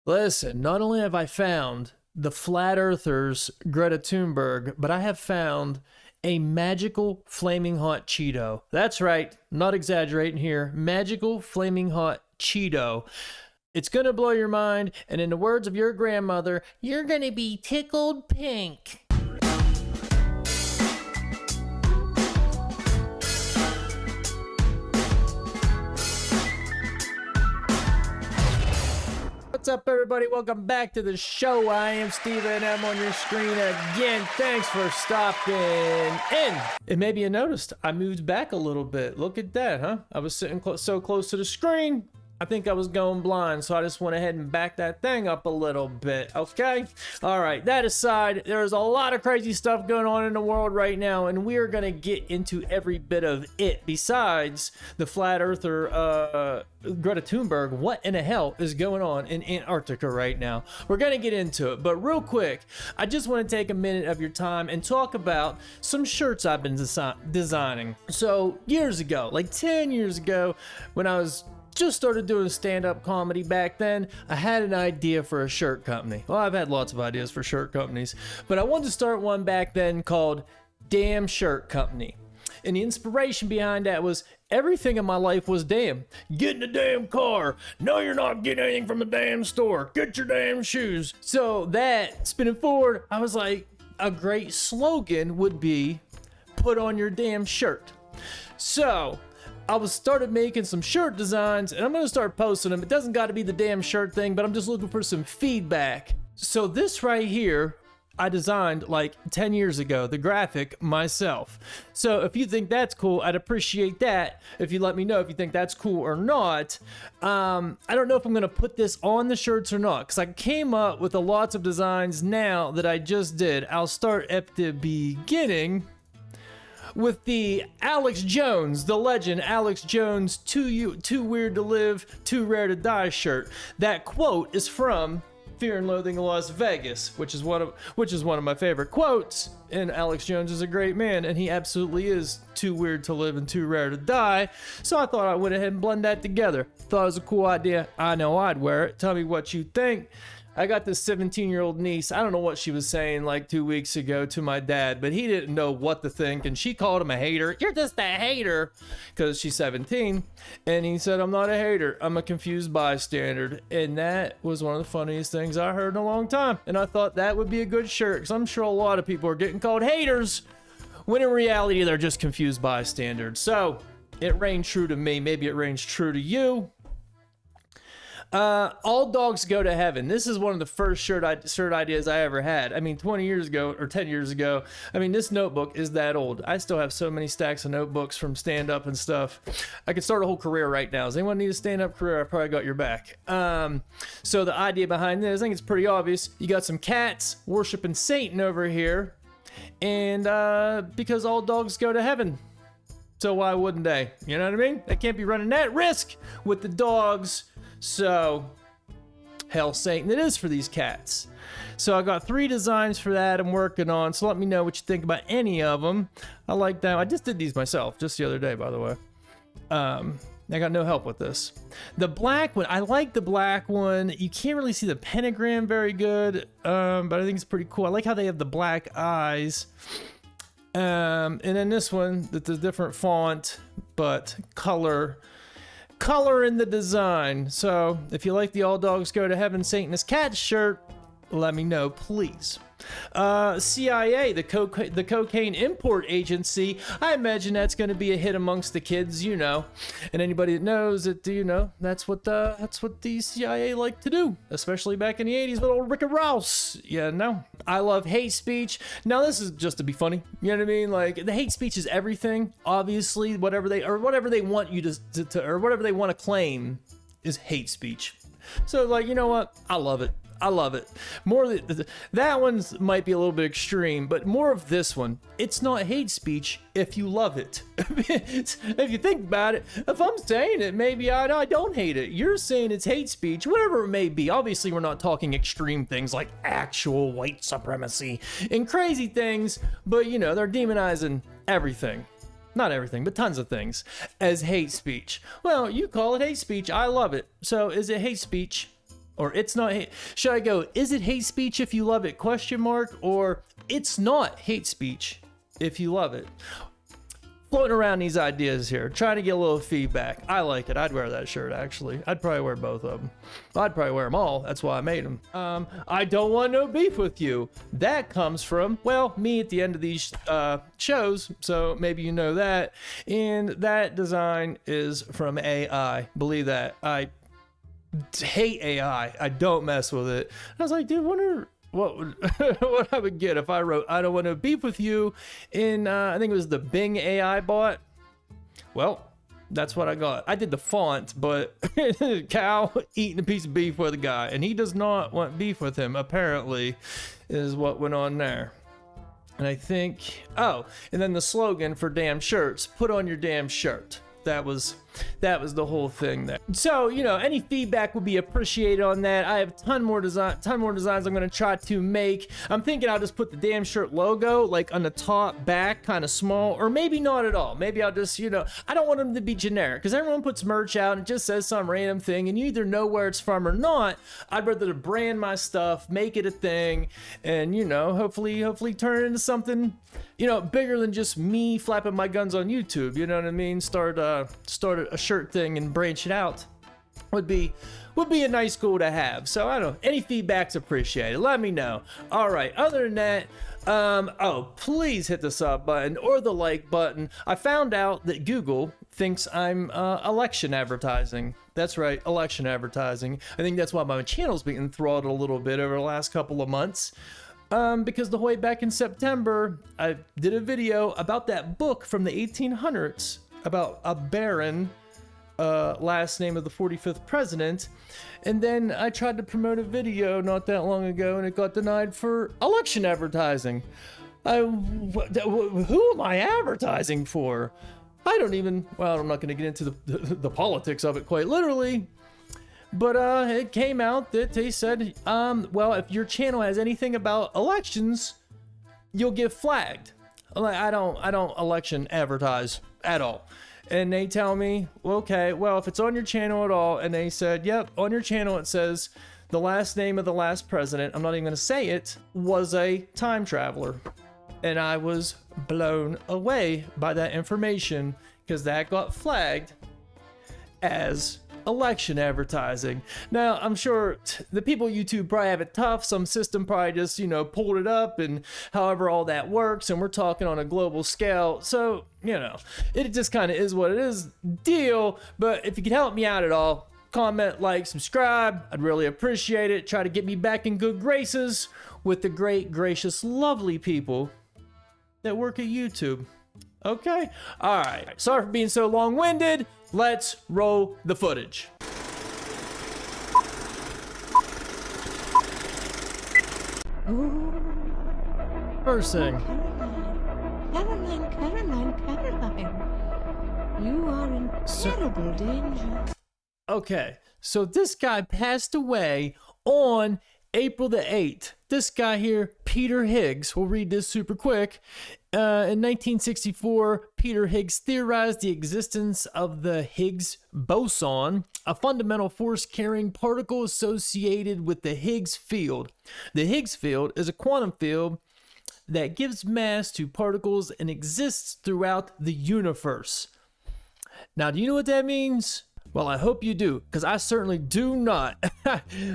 Listen, not only have I found the flat earthers Greta Thunberg, but I have found a magical flaming hot Cheeto. That's right, not exaggerating here. Magical flaming hot Cheeto. It's gonna blow your mind, and in the words of your grandmother, you're gonna be tickled pink. What's up, everybody? Welcome back to the show. I am Steven, and I'm on your screen again. Thanks for stopping in. And maybe you noticed I moved back a little bit. Look at that, huh? I was sitting so close to the screen, I think I was going blind, so I just went ahead and backed that thing up a little bit, okay? All right, that aside, there's a lot of crazy stuff going on in the world right now, and we are going to get into every bit of it. Besides the flat earther, Greta Thunberg, what in the hell is going on in Antarctica right now? We're going to get into it, but real quick, I just want to take a minute of your time and talk about some shirts I've been designing. So years ago, like 10 years ago, when I was just started doing stand-up comedy back then, I had an idea for a shirt company. Well, I've had lots of ideas for shirt companies, but I wanted to start one back then called Damn Shirt Company. And the inspiration behind that was everything in my life was damn. Get in the damn car. No, you're not getting anything from the damn store. Get your damn shoes. So that, spinning forward, I was like, a great slogan would be, put on your damn shirt. So I started making some shirt designs, and I'm gonna start posting them. It doesn't gotta be the damn shirt thing, but I'm just looking for some feedback. So this right here, I designed like 10 years ago, the graphic myself. So if you think that's cool, I'd appreciate that. If you let me know if you think that's cool or not. I don't know if I'm gonna put this on the shirts or not, because I came up with lots of designs now that I just did. I'll start at the beginning with the Alex Jones, the legend Alex Jones, too weird to live, too rare to die shirt. That quote is from Fear and Loathing in Las Vegas, which is one of my favorite quotes. And Alex Jones is a great man, and he absolutely is too weird to live and too rare to die. So I thought I went ahead and blend that together. Thought it was a cool idea. I know I'd wear it. Tell me what you think. I got this 17-year-old niece. I don't know what she was saying like 2 weeks ago to my dad, but he didn't know what to think, and she called him a hater. You're just a hater, because she's 17. And he said, I'm not a hater. I'm a confused bystander. And that was one of the funniest things I heard in a long time. And I thought that would be a good shirt, because I'm sure a lot of people are getting called haters, when in reality, they're just confused bystanders. So it rang true to me. Maybe it rings true to you. All dogs go to heaven. This is one of the first shirt ideas I ever had. I mean, 20 years ago or 10 years ago. I mean, this notebook is that old. I still have so many stacks of notebooks from stand-up and stuff. I could start a whole career right now. Does anyone need a stand-up career? I probably got your back. So the idea behind this, I think it's pretty obvious. You got some cats worshiping Satan over here. And because all dogs go to heaven. So why wouldn't they? You know what I mean? They can't be running that risk with the dogs. So, hell Satan it is for these cats. So I got 3 designs for that I'm working on. So let me know what you think about any of them. I like that. I just did these myself just the other day, by the way. I got no help with this. The black one, I like the black one. You can't really see the pentagram very good, but I think it's pretty cool. I like how they have the black eyes. And then this one, that's a different font, but color in the design. So if you like the All Dogs Go to Heaven Satanist Cat shirt, let me know, please. CIA, the cocaine import agency, I imagine that's going to be a hit amongst the kids, you know. And anybody that knows it, you know, that's what the CIA like to do, especially back in the 80s with old Ricky Ross. Yeah, no. I love hate speech. Now this is just to be funny, you know what I mean? Like, the hate speech is everything. Obviously, whatever they want you to or whatever they want to claim is hate speech. So like, you know what? I love it. I love it. That one's might be a little bit extreme, but more of this one. It's not hate speech if you love it. If you think about it, if I'm saying it, maybe I don't hate it. You're saying it's hate speech, whatever it may be. Obviously, we're not talking extreme things like actual white supremacy and crazy things, but you know, they're demonizing everything. Not everything, but tons of things as hate speech. Well, you call it hate speech. I love it. So is it hate speech Or it's not hate. Should I go, is it hate speech if you love it, question mark? Or it's not hate speech if you love it? Floating around these ideas here, trying to get a little feedback. I like it. I'd wear that shirt, actually. I'd probably wear both of them. I'd probably wear them all. That's why I made them. I don't want no beef with you. That comes from, well, me at the end of these shows, so maybe you know that. And that design is from AI. Believe that. I hate AI. I don't mess with it. I was like, dude, wonder what what I would get if I wrote, I don't want to beef with you in, I think it was the Bing AI bot. Well, that's what I got. I did the font, but cow eating a piece of beef with a guy, and he does not want beef with him, apparently, is what went on there. And I think, oh, and then the slogan for damn shirts, put on your damn shirt. That was the whole thing there. So, you know, any feedback would be appreciated on that. I have a ton more designs I'm going to try to make. I'm thinking I'll just put the damn shirt logo like on the top back, kind of small, or maybe not at all. Maybe I'll just, you know, I don't want them to be generic because everyone puts merch out and it just says some random thing and you either know where it's from or not. I'd rather brand my stuff, make it a thing, and, you know, hopefully turn it into something, you know, bigger than just me flapping my guns on YouTube. You know what I mean? Start a shirt thing and branch it out would be a nice goal to have. So I don't know, any feedback's appreciated. Let me know. All right, other than that, oh, please hit the sub button or the like button. I found out that Google thinks I'm election advertising. That's right, election advertising. I think that's why my channel's been throttled a little bit over the last couple of months. Because the way back in September, I did a video about that book from the 1800s about a baron, last name of the 45th president, and then I tried to promote a video not that long ago and it got denied for election advertising. Who am I advertising for? I don't even, well, I'm not going to get into the politics of it quite literally, but it came out that they said, well, if your channel has anything about elections, you'll get flagged. I don't election advertise at all. And they tell me, okay, well, if it's on your channel at all, and they said, yep, on your channel it says the last name of the last president, I'm not even going to say it, was a time traveler. And I was blown away by that information because that got flagged as election advertising. Now, I'm sure the people at YouTube probably have it tough. Some system probably just, you know, pulled it up and however all that works. And we're talking on a global scale. So, you know, it just kind of is what it is deal. But if you could help me out at all, comment, like, subscribe. I'd really appreciate it. Try to get me back in good graces with the great, gracious, lovely people that work at YouTube. Okay? All right. Sorry for being so long-winded. Let's roll the footage. First thing. Caroline. You are in terrible danger. Okay, so this guy passed away on April the 8th. This guy here, Peter Higgs, we'll read this super quick. In 1964, Peter Higgs theorized the existence of the Higgs boson, a fundamental force-carrying particle associated with the Higgs field. The Higgs field is a quantum field that gives mass to particles and exists throughout the universe. Now, do you know what that means? Well, I hope you do, because I certainly do not.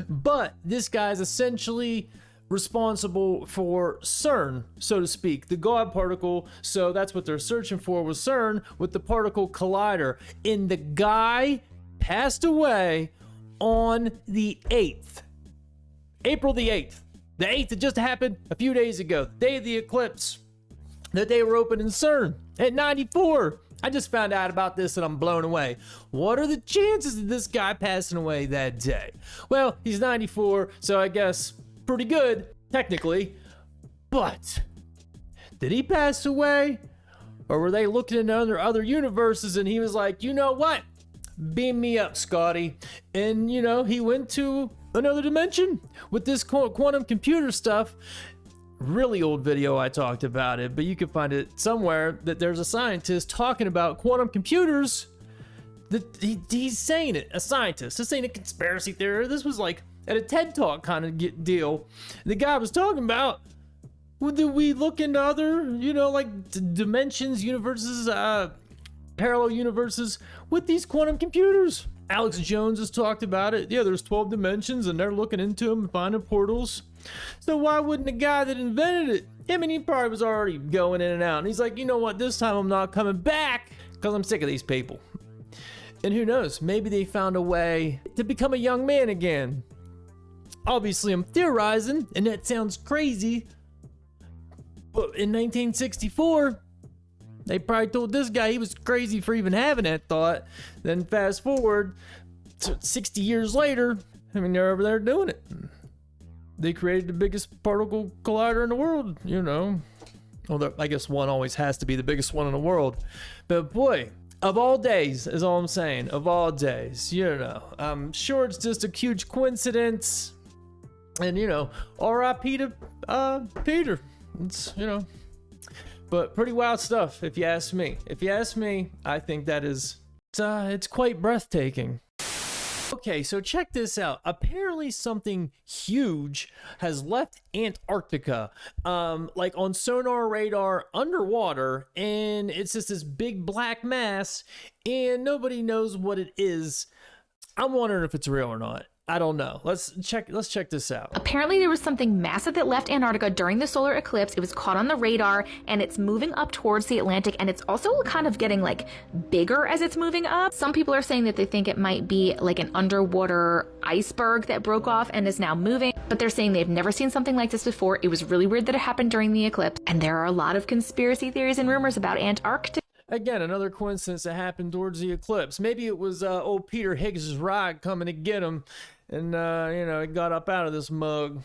But this guy's essentially responsible for CERN, so to speak, the God particle. So that's what they're searching for with CERN, with the particle collider. And the guy passed away on the 8th. April the 8th. The 8th that just happened a few days ago. The day of the eclipse. That they were opening CERN at 94. I just found out about this and I'm blown away. What are the chances of this guy passing away that day? Well, he's 94, so I guess pretty good, technically. But did he pass away? Or were they looking in other universes and he was like, you know what? Beam me up, Scotty. And, you know, he went to another dimension with this quantum computer stuff. Really old video I talked about it, but you can find it somewhere that there's a scientist talking about quantum computers. He's saying it, a scientist. This ain't a conspiracy theory. This was like at a TED Talk kind of deal. The guy was talking about, do we look into other, like dimensions, universes, parallel universes with these quantum computers? Alex Jones has talked about it. Yeah, there's 12 dimensions and they're looking into them and finding portals. So why wouldn't the guy that invented it, I mean, he probably was already going in and out. And he's like, you know what, this time I'm not coming back because I'm sick of these people. And who knows, maybe they found a way to become a young man again. Obviously, I'm theorizing, and that sounds crazy. But in 1964, they probably told this guy he was crazy for even having that thought. Then fast forward to 60 years later, I mean, they're over there doing it. They created the biggest particle collider in the world, Well, I guess one always has to be the biggest one in the world. But boy, of all days, is all I'm saying. Of all days, I'm sure it's just a huge coincidence. And, R.I.P. to Peter. It's, but pretty wild stuff, if you ask me. If you ask me, I think that is, it's quite breathtaking. Okay, so check this out. Apparently something huge has left Antarctica, like on sonar radar underwater, and it's just this big black mass, and nobody knows what it is. I'm wondering if it's real or not. I don't know. Let's check this out. Apparently there was something massive that left Antarctica during the solar eclipse. It was caught on the radar and it's moving up towards the Atlantic, and it's also kind of getting like bigger as it's moving up. Some people are saying that they think it might be like an underwater iceberg that broke off and is now moving, but they're saying they've never seen something like this before. It was really weird that it happened during the eclipse, and there are a lot of conspiracy theories and rumors about Antarctica. Again, another coincidence that happened towards the eclipse. Maybe it was old Peter Higgs' ride coming to get him, and he got up out of this mug.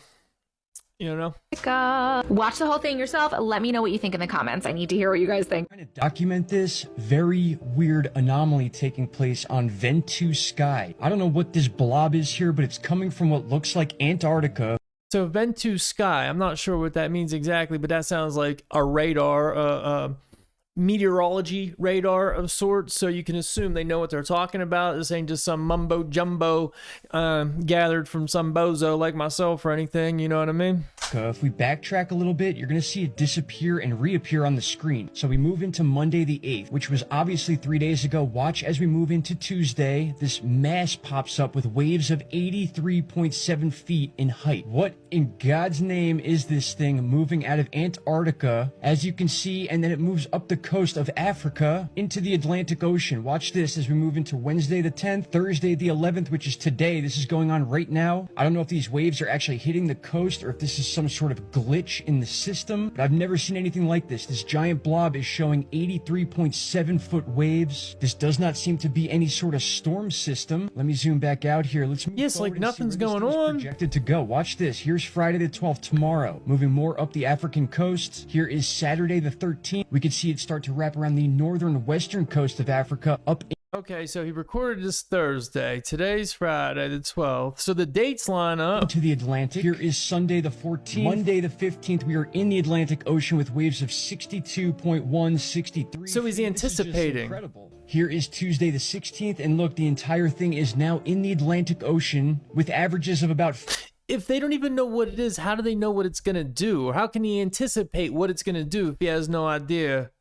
Watch the whole thing yourself. Let me know what you think in the comments. I need to hear what you guys think. Trying to document this very weird anomaly taking place on Ventu Sky. I don't know what this blob is here, but it's coming from what looks like Antarctica. So Ventu Sky, I'm not sure what that means exactly, but that sounds like a radar, meteorology radar of sorts, so you can assume they know what they're talking about. This ain't just some mumbo jumbo gathered from some bozo like myself or anything, you know what I mean? If we backtrack a little bit, you're going to see it disappear and reappear on the screen. So we move into Monday the 8th, which was obviously 3 days ago. Watch as we move into Tuesday. This mass pops up with waves of 83.7 feet in height. What in God's name is this thing moving out of Antarctica, as you can see, and then it moves up the coast of Africa into the Atlantic Ocean. Watch this as we move into Wednesday the 10th, Thursday the 11th, which is today. This is going on right now. I don't know if these waves are actually hitting the coast or if this is some sort of glitch in the system, but I've never seen anything like this. This giant blob is showing 83.7 foot waves. This does not seem to be any sort of storm system. Let me zoom back out here. Let's move Yes, like nothing's going on. Projected to go. Watch this. Here's Friday the 12th tomorrow, moving more up the African coast. Here is Saturday the 13th. We can see it start to wrap around the northern western coast of Africa up. Okay, so he recorded this Thursday. Today's Friday the 12th. So the dates line up. To the Atlantic. Here is Sunday the 14th. Monday the 15th, we are in the Atlantic Ocean with waves of 62.1, 63. So he's anticipating. Incredible. Here is Tuesday the 16th, and look, the entire thing is now in the Atlantic Ocean with averages of about... If they don't even know what it is, how do they know what it's going to do? Or how can he anticipate what it's going to do if he has no idea,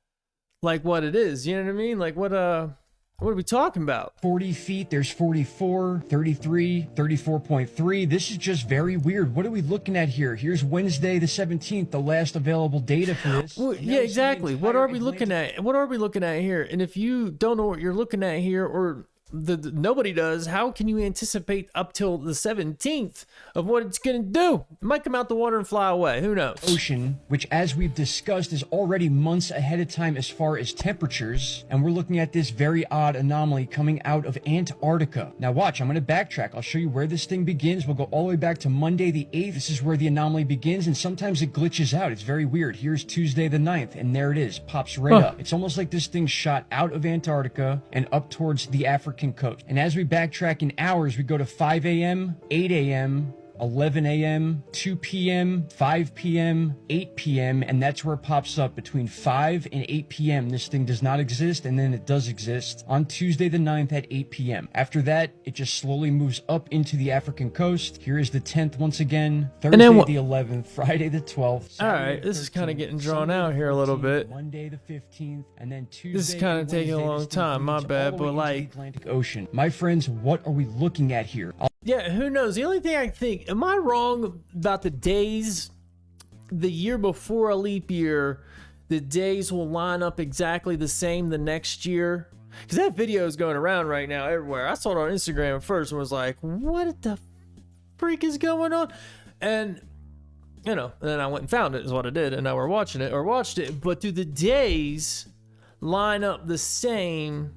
like, what it is? You know what I mean? Like, what are we talking about? 40 feet, there's 44, 33, 34.3. This is just very weird. What are we looking at here? Here's Wednesday the 17th, the last available data for this. Well, yeah, exactly. What are we looking at? What are we looking at here? And if you don't know what you're looking at here, or nobody does, how can you anticipate up till the 17th of what it's gonna do? It might come out the water and fly away, who knows? Ocean, which as we've discussed is already months ahead of time as far as temperatures, and we're looking at this very odd anomaly coming out of Antarctica. Now watch, I'm going to backtrack. I'll show you where this thing begins. We'll go all the way back to Monday the 8th. This is where the anomaly begins, and sometimes it glitches out. It's very weird. Here's Tuesday the 9th, and there it is, pops right up. It's almost like this thing shot out of Antarctica and up towards the African coast. And as we backtrack in hours, we go to 5 a.m., 8 a.m., 11 a.m., 2 p.m., 5 p.m., 8 p.m., and that's where it pops up. Between 5 and 8 p.m., this thing does not exist, and then it does exist on Tuesday the 9th at 8 p.m. After that, it just slowly moves up into the African coast. Here is the 10th once again, Thursday the 11th, Friday the 12th. All right, this is kind of getting drawn out here a little bit. Monday the 15th, and then Tuesday. This is kind of taking a long time, my bad, but like... Atlantic Ocean. My friends, what are we looking at here? Yeah, who knows? The only thing I think, am I wrong about the days? The year before a leap year, the days will line up exactly the same the next year? Because that video is going around right now everywhere. I saw it on Instagram first and was like, what the freak is going on? And, you know, then I went and found it is what I did. And now we're watching it, or watched it. But do the days line up the same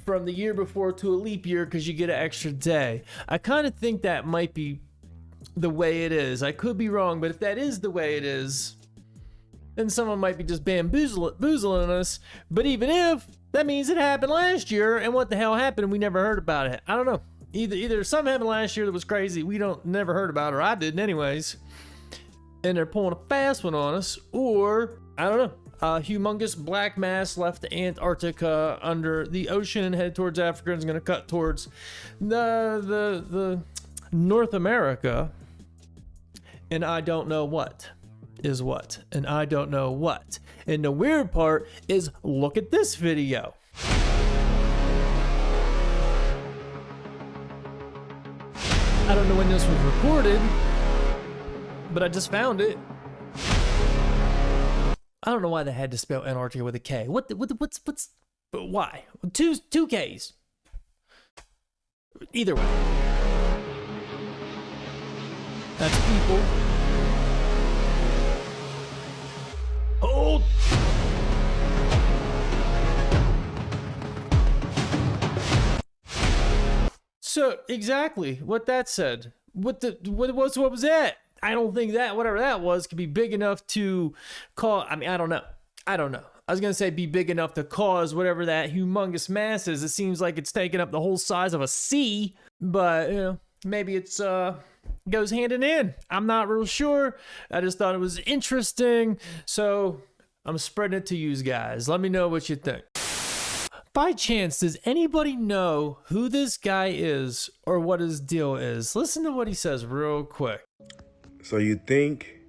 from the year before to a leap year because you get an extra day? I kind of think that might be the way it is. I could be wrong, but if that is the way it is, then someone might be just bamboozling us. But even if, that means it happened last year, and what the hell happened and we never heard about it. I don't know. Either something happened last year that was crazy, we never heard about it, or I didn't anyways, and they're pulling a fast one on us, or I don't know. A humongous black mass left Antarctica under the ocean, headed towards Africa, and is going to cut towards the North America. And I don't know what is what. And I don't know what. And the weird part is, look at this video. I don't know when this was recorded, but I just found it. I don't know why they had to spell Antarctica with a K. What's why? Two Ks. Either way. That's people. Hold. So exactly what that said. What was that? I don't think that, whatever that was, could be big enough to cause, I mean, I don't know. I was going to say be big enough to cause whatever that humongous mass is. It seems like it's taking up the whole size of a sea, but, you know, maybe it's, goes hand in hand. I'm not real sure. I just thought it was interesting. So I'm spreading it to you guys. Let me know what you think. By chance, does anybody know who this guy is or what his deal is? Listen to what he says real quick. So you think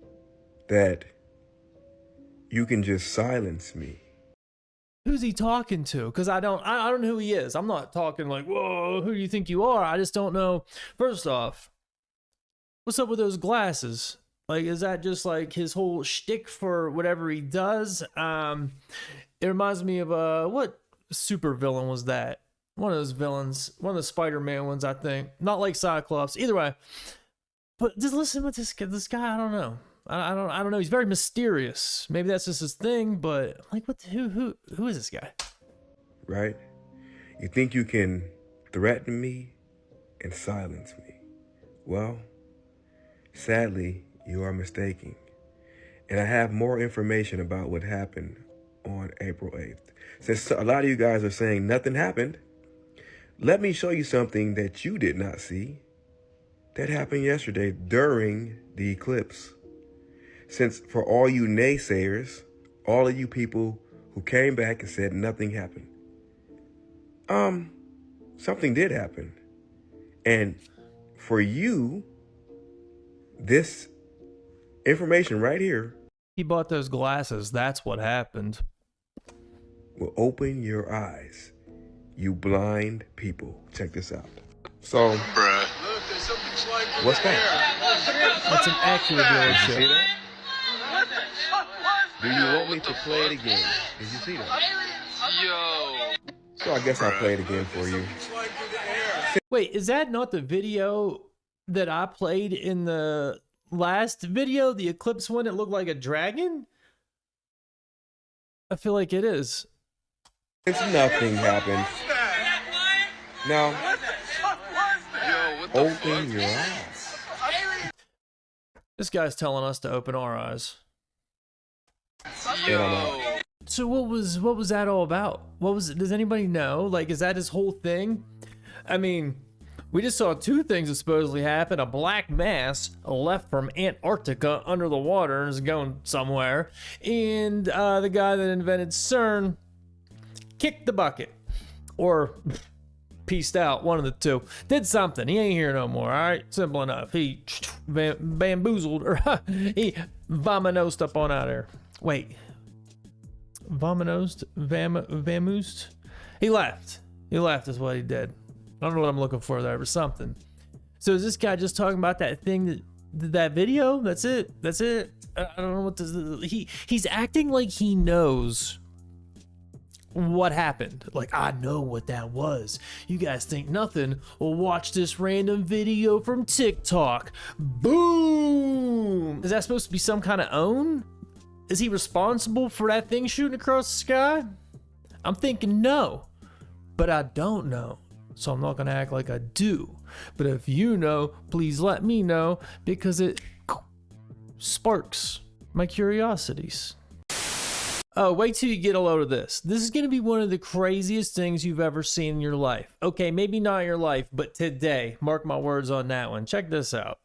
that you can just silence me? Who's he talking to? Because I don't know who he is. I'm not talking like, whoa, who do you think you are? I just don't know. First off, what's up with those glasses? Like, is that just like his whole shtick for whatever he does? It reminds me of what super villain was that? One of those villains, one of the Spider-Man ones, I think. Not like Cyclops. Either way. But just listen with this guy. I don't know. I don't know. He's very mysterious. Maybe that's just his thing. But like, who is this guy? Right? You think you can threaten me and silence me? Well, sadly, you are mistaken. And I have more information about what happened on April 8th. Since a lot of you guys are saying nothing happened, let me show you something that you did not see that happened yesterday during the eclipse. Since for all you naysayers, all of you people who came back and said nothing happened, something did happen. And for you, this information right here, He bought those glasses. That's what happened. will open your eyes, you blind people. Check this out. So, what's that? That's an Acura See dealership. that? Do you want me to play it again? Did you see that? Yo. So I guess I'll play it again for you. Wait, is that not the video that I played in the last video? The eclipse one, it looked like a dragon? I feel like it is. Since nothing happened, now Yo, what the open fuck? your eyes. This guy's telling us to open our eyes. Yo. So what was that all about? What was it? Does anybody know? Like, is that his whole thing? I mean, We just saw two things that supposedly happened. A black mass left from Antarctica under the water and is going somewhere. And the guy that invented CERN kicked the bucket. Or pieced out, one of the two. Did something. He ain't here no more, all right? Simple enough. He bamboozled, or he vominosed up on out there. Wait. Vominosed? Vamoosed? He left. He left is what he did. I don't know what I'm looking for there, but something. So is this guy just talking about that thing, that video? That's it. That's it. I don't know what this. He's acting like he knows what happened. Like, I know what that was. You guys think nothing? Well, watch this random video from TikTok. Boom! Is that supposed to be some kind of own? Is he responsible for that thing shooting across the sky? I'm thinking no, but I don't know. So I'm not gonna act like I do. But if you know, please let me know, because it sparks my curiosities. Oh, wait till you get a load of this. This is gonna be one of the craziest things you've ever seen in your life. Okay, maybe not your life, but today. Mark my words on that one. Check this out.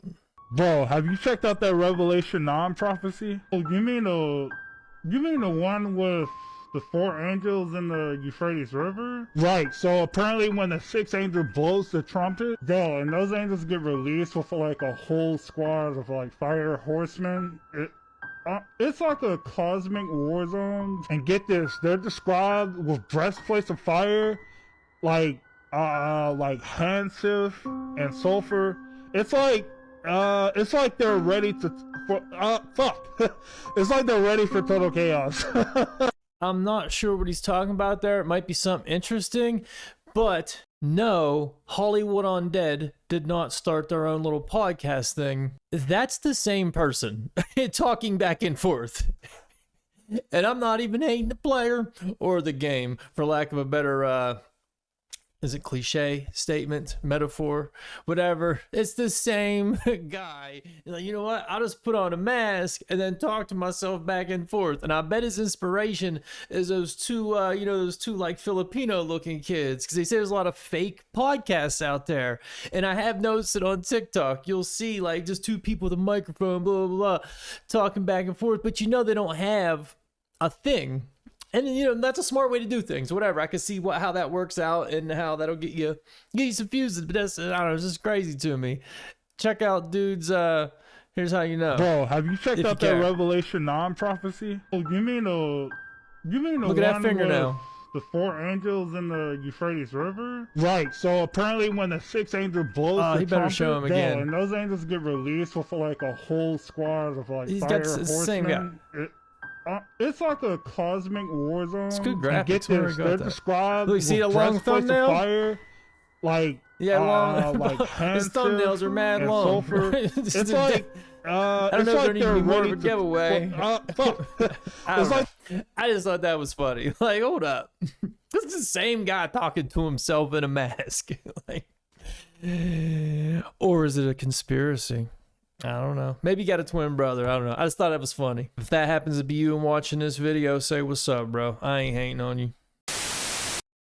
Bro, have you checked out that Revelation 9 prophecy? Oh, you mean the one with the 4 angels in the Euphrates River? Right, so apparently when the 6th angel blows the trumpet, bro, and those angels get released with like a whole squad of like fire horsemen. It's like a cosmic war zone. And get this, they're described with breastplates of fire, like handsift and sulfur. It's like they're ready to it's like they're ready for total chaos. I'm not sure what he's talking about there. It might be something interesting, but no, Hollywood Undead did not start their own little podcast thing. That's the same person talking back and forth. And I'm not even hating the player or the game, for lack of a better is it cliche statement, metaphor, whatever. It's the same guy. Like, you know what? I'll just put on a mask and then talk to myself back and forth. And I bet his inspiration is those two, those two like Filipino looking kids. Because they say there's a lot of fake podcasts out there. And I have noticed it on TikTok. You'll see like just two people with a microphone, blah, blah, blah, talking back and forth. But you know they don't have a thing. And that's a smart way to do things. Whatever, I can see how that works out and how that'll get you some views. But that's, I don't know, it's just crazy to me. Check out dudes. Here's how you know. Bro, have you checked out that Revelation 9 prophecy? Oh, you mean the look at that fingernail. The 4 angels in the Euphrates River? Right, so apparently when the 6th angel blows the he better trumpet, show him again. and those angels get released with like a whole squad of like He's fire got the same guy. horsemen. It's like a cosmic war zone. It's good graphics. Get this, they're described Look, see the long thumbnail? Fire, like long. like his thumbnails are mad long. It's like I don't know if there needs to be more of a giveaway. I just thought that was funny. Like, hold up, this is the same guy talking to himself in a mask. Like, or is it a conspiracy? I don't know. Maybe you got a twin brother. I don't know. I just thought that was funny. If that happens to be you and watching this video, say what's up, bro. I ain't hating on you.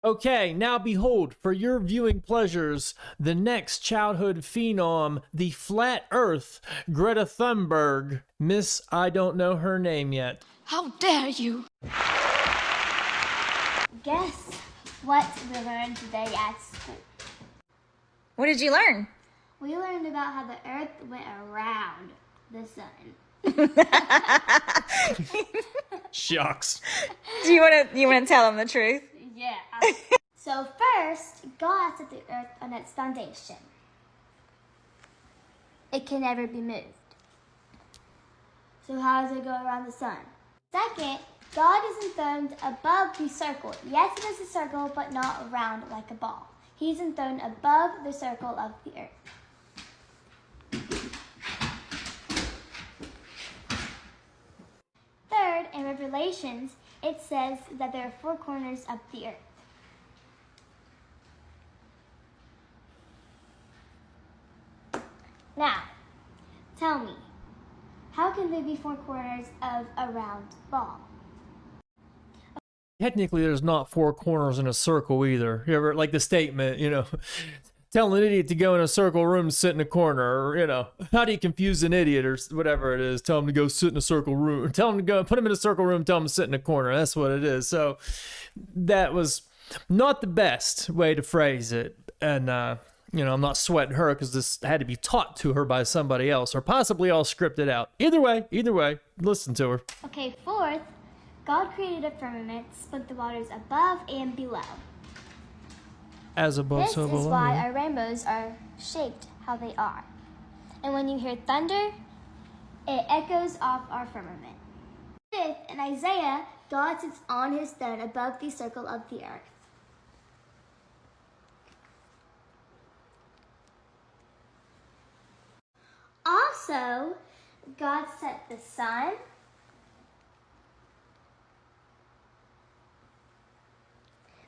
Okay, now behold, for your viewing pleasures, the next childhood phenom, the flat earth, Greta Thunberg. Miss, I don't know her name yet. How dare you? Guess what we learned today at school? What did you learn? We learned about how the earth went around the sun. Shucks. Do you want to tell them the truth? Yeah. So first, God set the earth on its foundation. It can never be moved. So how does it go around the sun? Second, God is enthroned above the circle. Yes, it is a circle, but not round like a ball. He's enthroned above the circle of the earth. Third, in Revelations, it says that there are 4 corners of the earth. Now, tell me, how can there be 4 corners of a round ball? Technically, there's not 4 corners in a circle either. You ever, like the statement, tell an idiot to go in a circle room and sit in a corner, or, you know, how do you confuse an idiot or whatever it is? Tell him to go sit in a circle room, or tell him to go, put him in a circle room, tell him to sit in a corner. That's what it is. So that was not the best way to phrase it. And, you know, I'm not sweating her because this had to be taught to her by somebody else, or possibly all scripted out. Either way, listen to her. Okay, fourth, God created a firmament, split the waters above and below. As above, This so is below. why yeah. our rainbows are shaped how they are. And when you hear thunder, it echoes off our firmament. Fifth, in Isaiah, God sits on his throne above the circle of the earth. Also, God set the sun,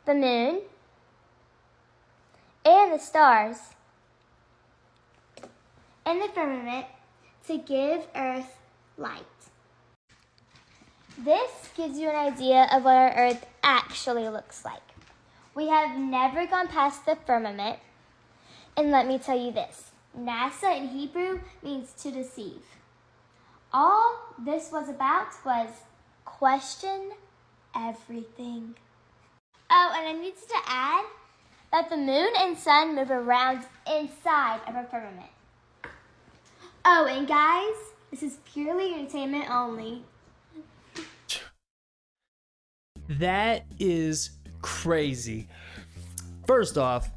the moon, and the stars in the firmament to give earth light. This gives you an idea of what our earth actually looks like. We have never gone past the firmament, and let me tell you this. NASA in Hebrew means to deceive. All this was about was question everything. Oh, and I needed to add that the moon and sun move around inside of our firmament. Oh, and guys, this is purely entertainment only. That is crazy. First off,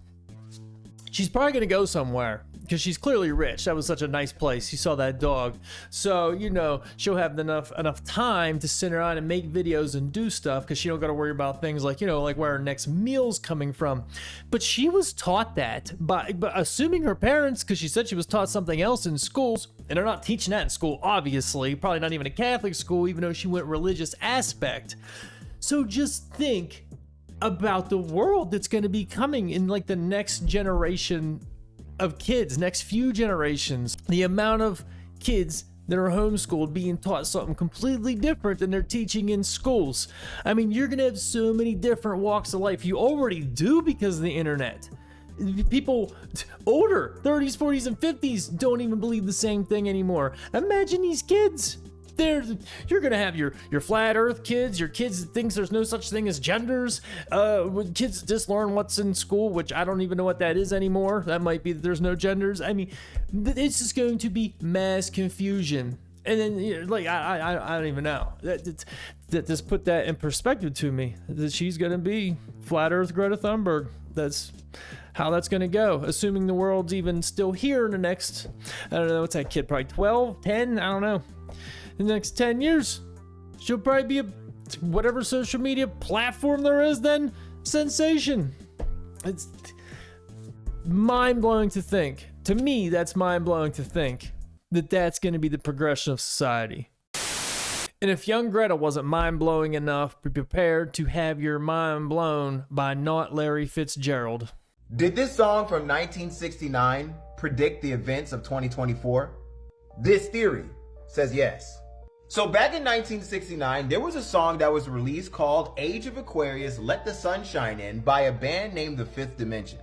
she's probably going to go somewhere because she's clearly rich. That was such a nice place. You saw that dog. So, you know, she'll have enough time to sit around and make videos and do stuff because she don't got to worry about things like, you know, like where her next meal's coming from. But she was taught that by assuming her parents, because she said she was taught something else in schools, and they're not teaching that in school, obviously. Probably not even a Catholic school, even though she went religious aspect. So just think about the world that's going to be coming in like the next generation of kids, next few generations. The amount of kids that are homeschooled being taught something completely different than they're teaching in schools. I mean, you're going to have so many different walks of life. You already do because of the internet. People older, 30s, 40s, and 50s don't even believe the same thing anymore. Imagine these kids. You're gonna have your flat earth kids, your kids that thinks there's no such thing as genders, kids just learn what's in school, which I don't even know what that is anymore. That might be that there's no genders. I mean, it's just going to be mass confusion. And then, you know, like, I don't even know. That just put that in perspective to me, that she's gonna be flat earth Greta Thunberg. That's how that's gonna go, assuming the world's even still here in the next, I don't know, what's that kid, probably 12, 10, I don't know. In the next 10 years, she'll probably be a whatever social media platform there is then sensation. It's mind-blowing to think. To me, that's mind-blowing to think that that's going to be the progression of society. And if young Greta wasn't mind-blowing enough, be prepared to have your mind blown by not Larry Fitzgerald. Did this song from 1969 predict the events of 2024? This theory says yes. So back in 1969, there was a song that was released called Age of Aquarius, Let the Sun Shine In by a band named The Fifth Dimension.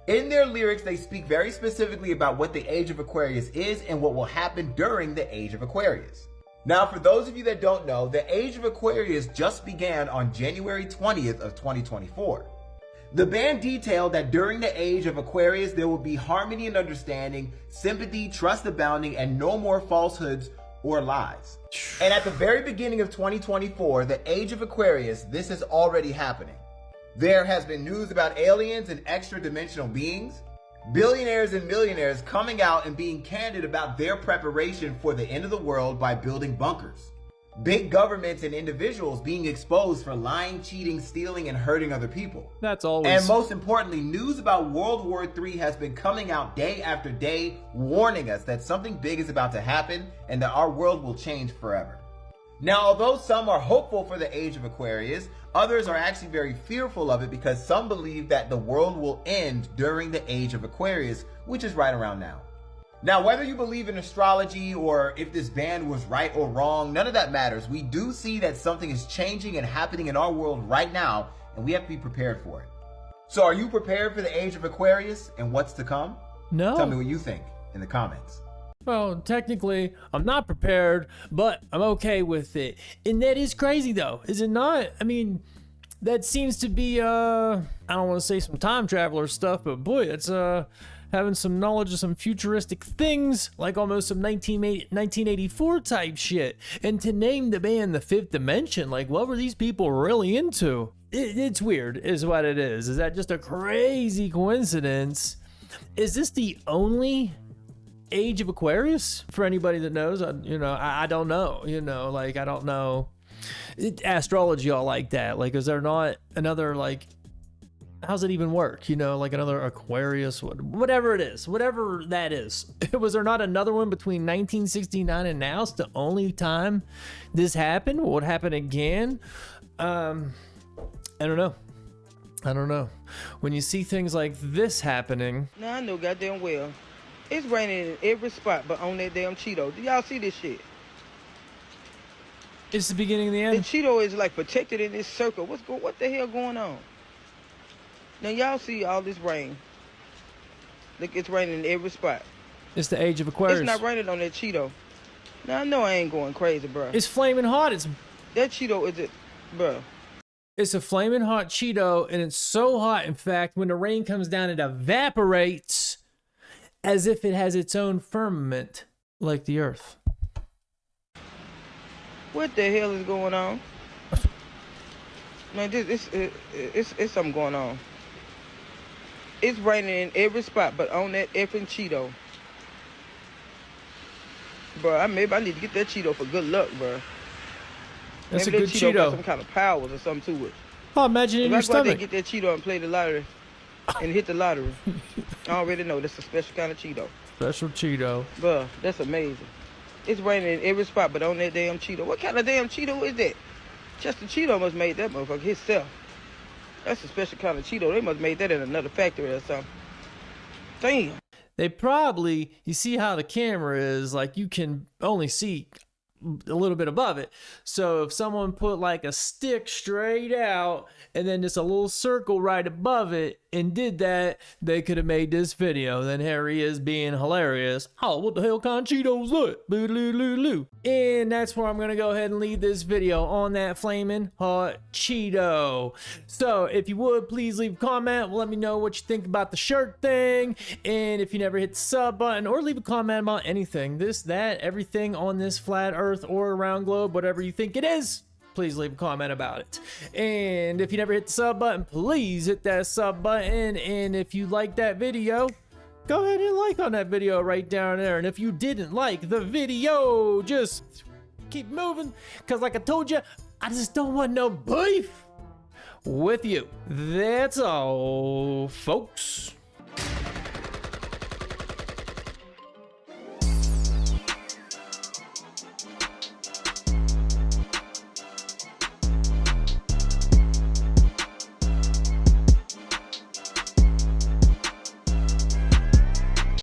In their lyrics, they speak very specifically about what the Age of Aquarius is and what will happen during the Age of Aquarius. Now, for those of you that don't know, the Age of Aquarius just began on January 20th of 2024. The band detailed that during the Age of Aquarius, there will be harmony and understanding, sympathy, trust abounding, and no more falsehoods or lies. And at the very beginning of 2024, the Age of Aquarius, this is already happening. There has been news about aliens and extra-dimensional beings, billionaires and millionaires coming out and being candid about their preparation for the end of the world by building bunkers. Big governments and individuals being exposed for lying, cheating, stealing, and hurting other people. That's always. And most importantly, news about World War III has been coming out day after day, warning us that something big is about to happen and that our world will change forever. Now, although some are hopeful for the Age of Aquarius, others are actually very fearful of it because some believe that the world will end during the Age of Aquarius, which is right around now. Now, whether you believe in astrology or if this band was right or wrong, none of that matters. We do see that something is changing and happening in our world right now, and we have to be prepared for it. So are you prepared for the age of Aquarius and what's to come? No. Tell me what you think in the comments. Well, technically, I'm not prepared, but I'm okay with it. And that is crazy, though, is it not? I mean, that seems to be, I don't want to say some time traveler stuff, but boy, it's, having some knowledge of some futuristic things, like almost some 1984 type shit. And to name the band The Fifth Dimension, like, what were these people really into? It's weird, is what it is. Is that just a crazy coincidence? Is this the only age of Aquarius? For anybody that knows, I don't know. I don't know astrology all like that. Like, is there not another, like, how's it even work? Like another Aquarius, whatever it is, whatever that is. Was there not another one between 1969 and now? It's the only time this happened. Will it happen again? I don't know. When you see things like this happening. Now I know goddamn well. It's raining in every spot but on that damn Cheeto. Do y'all see this shit? It's the beginning of the end. The Cheeto is like protected in this circle. What the hell going on? Now y'all see all this rain. Look, it's raining in every spot. It's the age of Aquarius. It's not raining on that Cheeto. Now I know I ain't going crazy, bro. It's flaming hot. That Cheeto is it, bro. It's a flaming hot Cheeto, and it's so hot, in fact, when the rain comes down, it evaporates as if it has its own firmament, like the Earth. What the hell is going on? Man, it's something going on. It's raining in every spot, but on that effing Cheeto. Bro, maybe I need to get that Cheeto for good luck, bro. That's maybe a good that Cheeto Cheeto. got some kind of powers or something to it. Oh, imagine in your If I go out there stomach. and get that Cheeto and play the lottery and hit the lottery, I already know that's a special kind of Cheeto. Special Cheeto. Bro, that's amazing. It's raining in every spot, but on that damn Cheeto. What kind of damn Cheeto is that? Just the Cheeto must made that motherfucker himself. That's a special kind of Cheeto. They must made that in another factory or something. Damn. They probably, you see how the camera is, like you can only see a little bit above it. So if someone put like a stick straight out and then just a little circle right above it and did that, they could have made this video. Then Harry is being hilarious. Oh, what the hell kind of Cheetos look? Boo-loo-loo-loo. And that's where I'm gonna go ahead and leave this video, on that flaming hot Cheeto. So if you would, please leave a comment. Let me know what you think about the shirt thing. And if you never hit the sub button, or leave a comment about anything, this, that, everything on this flat earth or round globe, whatever you think it is, please leave a comment about it. And if you never hit the sub button, please hit that sub button. And if you like that video, go ahead and like on that video right down there. And if you didn't like the video, just keep moving, because like I told you, I just don't want no beef with you. That's all, folks.